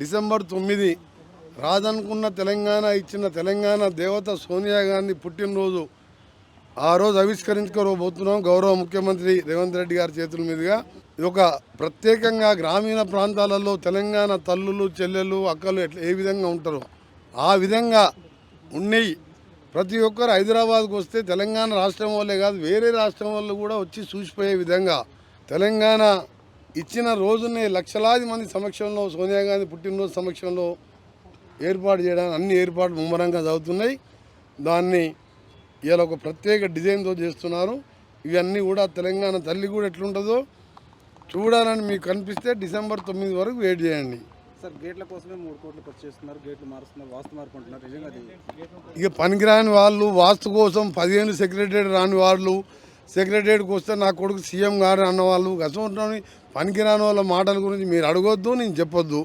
December 9 రాదనుకున్న Telangana ఇచ్చిన తెలంగాణ దేవత సోనియా గాంధీ పుట్టినరోజు ఆ రోజు ఆవిష్కరించుకోబోతున్నాం గౌరవ ముఖ్యమంత్రి రేవంత్ రెడ్డి గారి చేతుల మీదుగా. ఇది ఒక ప్రత్యేకంగా గ్రామీణ ప్రాంతాలలో తెలంగాణ తల్లులు చెల్లెలు అక్కలు ఏ విధంగా ఉంటారో ఆ విధంగా ఉన్నాయి. ప్రతి ఒక్కరు హైదరాబాద్కు వస్తే తెలంగాణ రాష్ట్రం వాళ్ళే కాదు వేరే రాష్ట్రం వాళ్ళు కూడా వచ్చి చూసిపోయే విధంగా తెలంగాణ ఇచ్చిన రోజునే లక్షలాది మంది సమక్షంలో సోనియా గాంధీ పుట్టినరోజు సమక్షంలో ఏర్పాటు చేయడానికి అన్ని ఏర్పాట్లు ముమ్మరంగా జరుగుతున్నాయి. దాన్ని ఇవాళ ఒక ప్రత్యేక డిజైన్తో చేస్తున్నారు. ఇవన్నీ కూడా తెలంగాణ తల్లి కూడా ఎట్లుంటుందో చూడాలని మీకు కనిపిస్తే డిసెంబర్ 9 వరకు వెయిట్ చేయండి. సార్ గేట్ల కోసమే 3 కోట్లు ఖర్చు చేస్తున్నారు, గేట్లు మారుస్తున్నారు, వాస్తు మార్పుకుంటున్నారు. నిజంగా ఇక పనికిరాని వాళ్ళు వాస్తు కోసం 10 ఏళ్ళు సెక్రటరీ రాని వాళ్ళు సెక్రటరీకి వస్తే నా కొడుకు సీఎం గారు అన్నవాళ్ళు అసలు పనికిరాని వాళ్ళ మాటల గురించి మీరు అడగొద్దు, నేను చెప్పొద్దు.